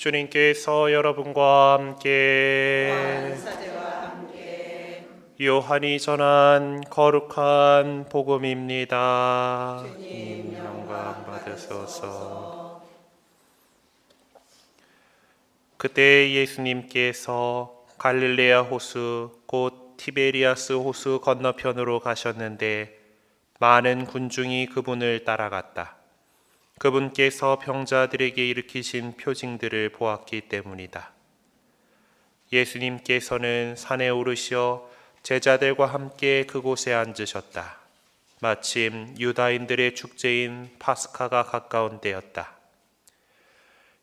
주님께서 여러분과 함께 사제와 함께 요한이 전한 거룩한 복음입니다. 주님 영광 받으소서. 그때 예수님께서 갈릴레아 호수 곧 티베리아스 호수 건너편으로 가셨는데 많은 군중이 그분을 따라갔다. 그분께서 병자들에게 일으키신 표징들을 보았기 때문이다. 예수님께서는 산에 오르시어 제자들과 함께 그곳에 앉으셨다. 마침 유다인들의 축제인 파스카가 가까운 때였다.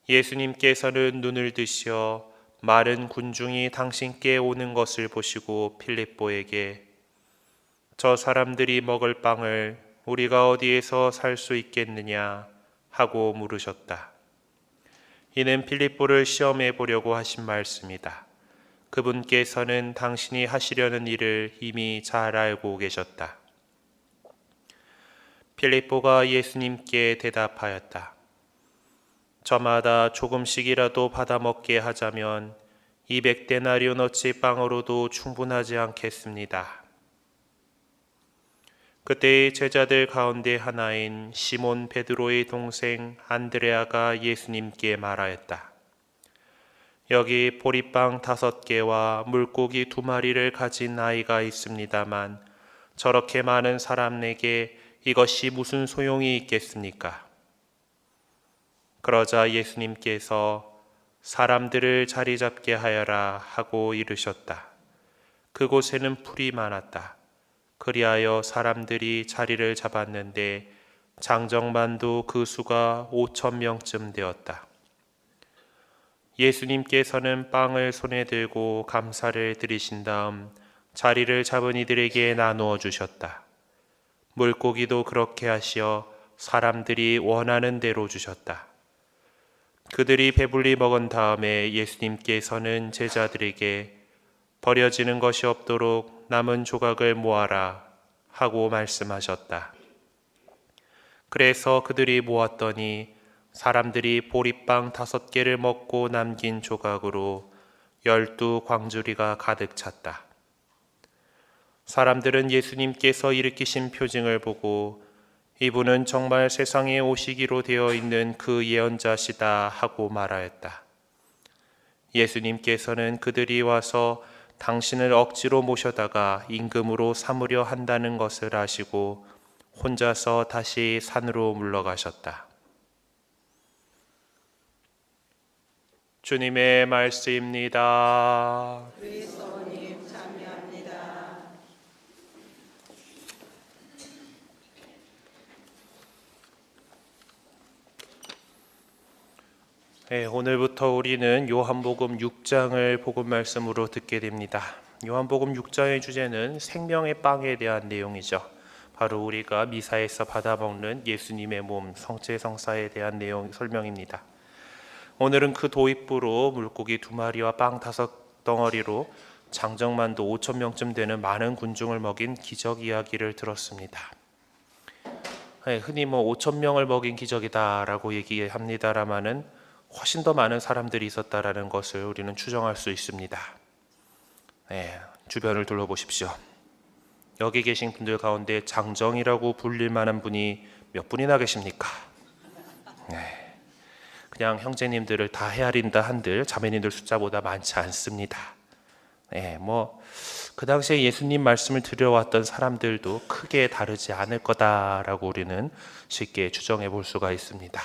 예수님께서는 눈을 드시어 마른 군중이 당신께 오는 것을 보시고 필립보에게 저 사람들이 먹을 빵을 우리가 어디에서 살 수 있겠느냐 하고 물으셨다. 이는 필립보를 시험해 보려고 하신 말씀이다. 그분께서는 당신이 하시려는 일을 이미 잘 알고 계셨다. 필립보가 예수님께 대답하였다. 저마다 조금씩이라도 받아먹게 하자면 200데나리온어치 빵으로도 충분하지 않겠습니다. 그때의 제자들 가운데 하나인 시몬 베드로의 동생 안드레아가 예수님께 말하였다. 여기 보리빵 5개와 물고기 2마리를 가진 아이가 있습니다만 저렇게 많은 사람에게 이것이 무슨 소용이 있겠습니까? 그러자 예수님께서 사람들을 자리 잡게 하여라 하고 이르셨다. 그곳에는 풀이 많았다. 그리하여 사람들이 자리를 잡았는데 장정만도 그 수가 5,000명쯤 되었다. 예수님께서는 빵을 손에 들고 감사를 드리신 다음 자리를 잡은 이들에게 나누어 주셨다. 물고기도 그렇게 하시어 사람들이 원하는 대로 주셨다. 그들이 배불리 먹은 다음에 예수님께서는 제자들에게 버려지는 것이 없도록 남은 조각을 모아라 하고 말씀하셨다. 그래서 그들이 모았더니 사람들이 보리빵 5개를 먹고 남긴 조각으로 12광주리가 가득 찼다. 사람들은 예수님께서 일으키신 표징을 보고 이분은 정말 세상에 오시기로 되어 있는 그 예언자시다 하고 말하였다. 예수님께서는 그들이 와서 당신을 억지로 모셔다가 임금으로 삼으려 한다는 것을 아시고 혼자서 다시 산으로 물러가셨다. 주님의 말씀입니다. 그리스도님 참여합니다. 네, 오늘부터 우리는 요한복음 6장을 복음 말씀으로 듣게 됩니다. 요한복음 6장의 주제는 생명의 빵에 대한 내용이죠. 바로 우리가 미사에서 받아먹는 예수님의 몸, 성체성사에 대한 내용 설명입니다. 오늘은 그 도입부로 물고기 2마리와 빵 5덩어리로 장정만도 5,000명쯤 되는 많은 군중을 먹인 기적 이야기를 들었습니다. 흔히 5,000명을 먹인 기적이다라고 얘기합니다라마는 훨씬 더 많은 사람들이 있었다라는 것을 우리는 추정할 수 있습니다. 주변을 둘러보십시오. 여기 계신 분들 가운데 장정이라고 불릴 만한 분이 몇 분이나 계십니까? 그냥 형제님들을 다 헤아린다 한들 자매님들 숫자보다 많지 않습니다. 그 당시에 예수님 말씀을 들여왔던 사람들도 크게 다르지 않을 거다라고 우리는 쉽게 추정해 볼 수가 있습니다.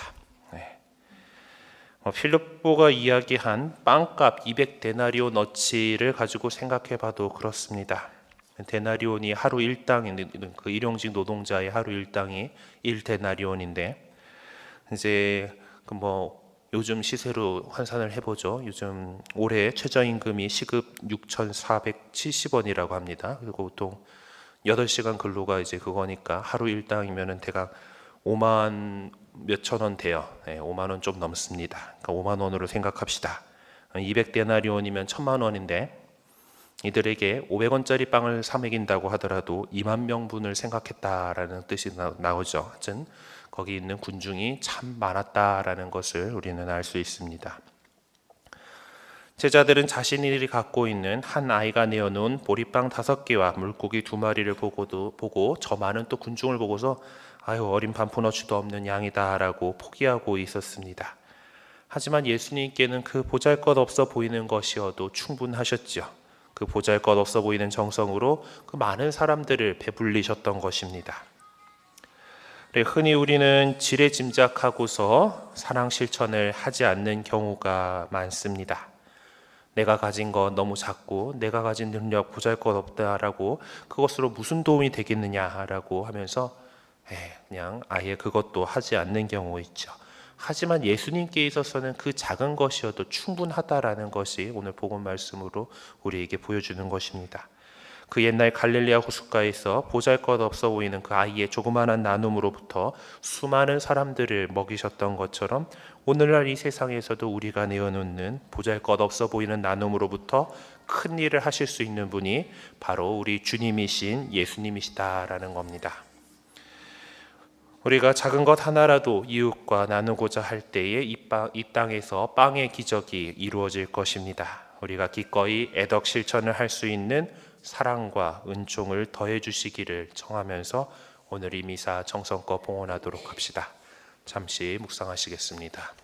필립보가 이야기한 빵값 200데나리온어치를 가지고 생각해 봐도 그렇습니다. 데나리온이 하루 일당인 그 일용직 노동자의 하루 일당이 1데나리온인데 이제 요즘 시세로 환산을 해보죠. 요즘 올해 최저임금이 시급 6,470원이라고 합니다. 그리고 보통 8시간 근로가 이제 그거니까 하루 일당이면은 대략 5만 몇천 원 돼요. 5만 원 좀 넘습니다. 그러니까 5만 원으로 생각합시다. 200데나리온이면 1,000만 원인데 이들에게 500원짜리 빵을 사 먹인다고 하더라도 2만 명분을 생각했다라는 뜻이 나오죠. 하여튼 거기 있는 군중이 참 많았다라는 것을 우리는 알 수 있습니다. 제자들은 자신이 갖고 있는 한 아이가 내어놓은 보리빵 5개와 물고기 2마리를 보고 저 많은 또 군중을 보고서 아유 어린 반푼어치도 없는 양이다라고 포기하고 있었습니다. 하지만 예수님께는 그 보잘것없어 보이는 것이어도 충분하셨죠. 그 보잘것없어 보이는 정성으로 그 많은 사람들을 배불리셨던 것입니다. 흔히 우리는 지레 짐작하고서 사랑 실천을 하지 않는 경우가 많습니다. 내가 가진 것 너무 작고 내가 가진 능력 보잘것없다라고 그것으로 무슨 도움이 되겠느냐라고 하면서 그냥 아예 그것도 하지 않는 경우 있죠. 하지만 예수님께 있어서는 그 작은 것이어도 충분하다라는 것이 오늘 복음 말씀으로 우리에게 보여주는 것입니다. 그 옛날 갈릴리아 호숫가에서 보잘것없어 보이는 그 아이의 조그마한 나눔으로부터 수많은 사람들을 먹이셨던 것처럼 오늘날 이 세상에서도 우리가 내어놓는 보잘것없어 보이는 나눔으로부터 큰 일을 하실 수 있는 분이 바로 우리 주님이신 예수님이시다라는 겁니다. 우리가 작은 것 하나라도 이웃과 나누고자 할 때에 이 땅에서 빵의 기적이 이루어질 것입니다. 우리가 기꺼이 애덕 실천을 할 수 있는 사랑과 은총을 더해 주시기를 청하면서 오늘 이 미사 정성껏 봉헌하도록 합시다. 잠시 묵상하시겠습니다.